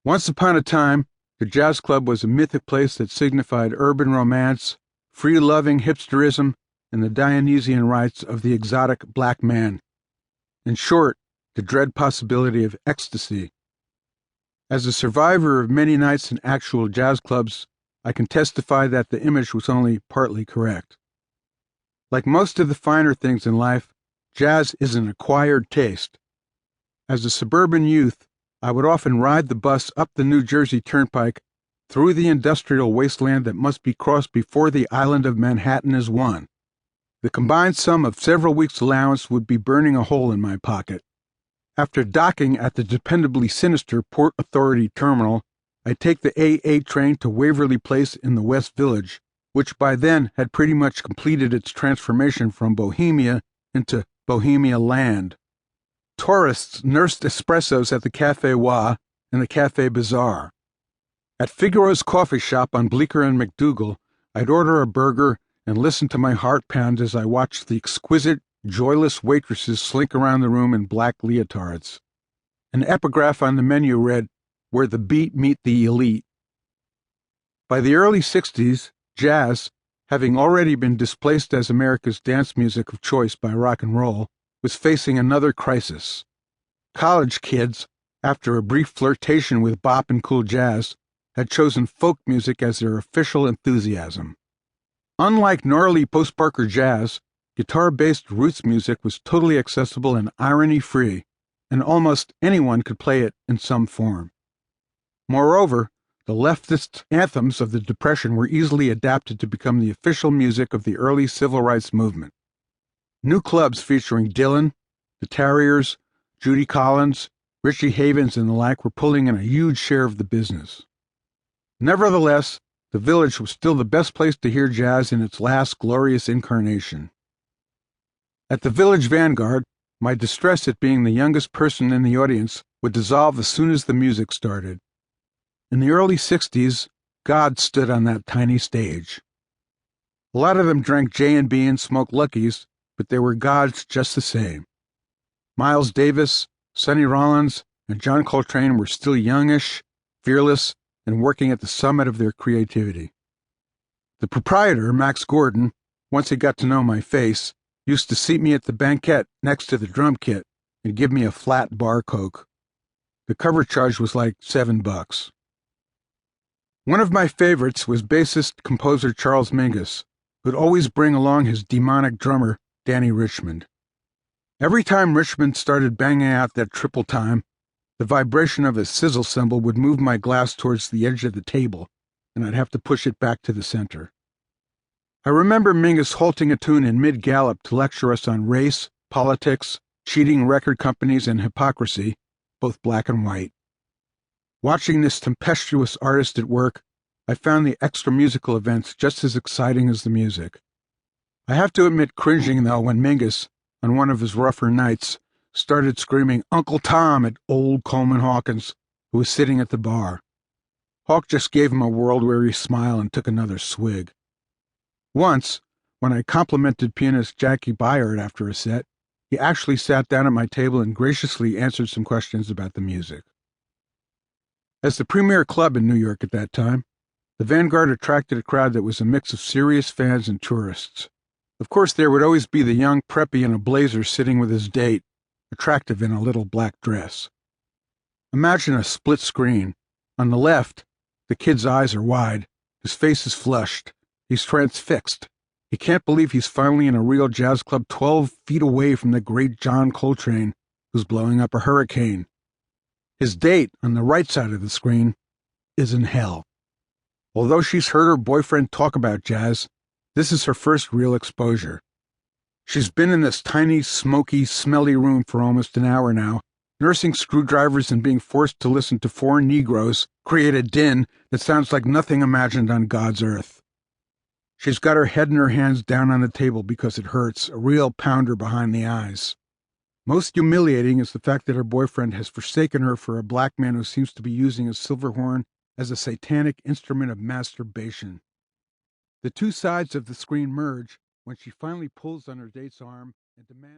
Once upon a time, the jazz club was a mythic place that signified urban romance, free-loving hipsterism, and the Dionysian rites of the exotic black man. In short, the dread possibility of ecstasy. As a survivor of many nights in actual jazz clubs, I can testify that the image was only partly correct. Like most of the finer things in life, jazz is an acquired taste. As a suburban youth, I would often ride the bus up the New Jersey Turnpike through the industrial wasteland that must be crossed before the island of Manhattan is won. The combined sum of several weeks' allowance would be burning a hole in my pocket. After docking at the dependably sinister Port Authority terminal, I'd take the AA train to Waverly Place in the West Village, which by then had pretty much completed its transformation from Bohemia into Bohemia Land. Tourists nursed espressos at the Café WOR and the Café Bazaar. At Figaro's coffee shop on Bleecker and McDougal, I'd order a burger and listen to my heart pound as I watched the exquisite, joyless waitresses slink around the room in black leotards. An epigraph on the menu read, "Where the beat meet the elite." By the early 60s, jazz, having already been displaced as America's dance music of choice by rock and roll, was facing another crisis. College kids, after a brief flirtation with bop and cool jazz, had chosen folk music as their official enthusiasm. Unlike gnarly post-Barker jazz, guitar-based roots music was totally accessible and irony-free, and almost anyone could play it in some form. Moreover, the leftist anthems of the Depression were easily adapted to become the official music of the early civil rights movement. New clubs featuring Dylan, the Terriers, Judy Collins, Richie Havens, and the like were pulling in a huge share of the business. Nevertheless, the Village was still the best place to hear jazz in its last glorious incarnation. At the Village Vanguard, my distress at being the youngest person in the audience would dissolve as soon as the music started. In the early 60s, God stood on that tiny stage. A lot of them drank J&B and smoked Luckies, but they were gods just the same. Miles Davis, Sonny Rollins, and John Coltrane were still youngish, fearless, and working at the summit of their creativity. The proprietor, Max Gordon, once he got to know my face, used to seat me at the banquette next to the drum kit and give me a flat bar Coke. The cover charge was like $7. One of my favorites was bassist-composer Charles Mingus, who'd always bring along his demonic drummer, Danny Richmond. Every time Richmond started banging out that triple time, the vibration of his sizzle cymbal would move my glass towards the edge of the table, and I'd have to push it back to the center. I remember Mingus halting a tune in mid-gallop to lecture us on race, politics, cheating record companies, and hypocrisy, both black and white. Watching this tempestuous artist at work, I found the extra musical events just as exciting as the music. I have to admit cringing, though, when Mingus, on one of his rougher nights, started screaming Uncle Tom at old Coleman Hawkins, who was sitting at the bar. Hawk just gave him a world-weary smile and took another swig. Once, when I complimented pianist Jackie Byard after a set, he actually sat down at my table and graciously answered some questions about the music. As the premier club in New York at that time, the Vanguard attracted a crowd that was a mix of serious fans and tourists. Of course, there would always be the young preppy in a blazer sitting with his date, attractive in a little black dress. Imagine a split screen. On the left, the kid's eyes are wide, his face is flushed, he's transfixed. He can't believe he's finally in a real jazz club 12 feet away from the great John Coltrane, who's blowing up a hurricane. His date, on the right side of the screen, is in hell. Although she's heard her boyfriend talk about jazz, this is her first real exposure. She's been in this tiny, smoky, smelly room for almost an hour now, nursing screwdrivers and being forced to listen to four Negroes create a din that sounds like nothing imagined on God's earth. She's got her head and her hands down on the table because it hurts, a real pounder behind the eyes. Most humiliating is the fact that her boyfriend has forsaken her for a black man who seems to be using his silver horn as a satanic instrument of masturbation. The two sides of the screen merge when she finally pulls on her date's arm and demands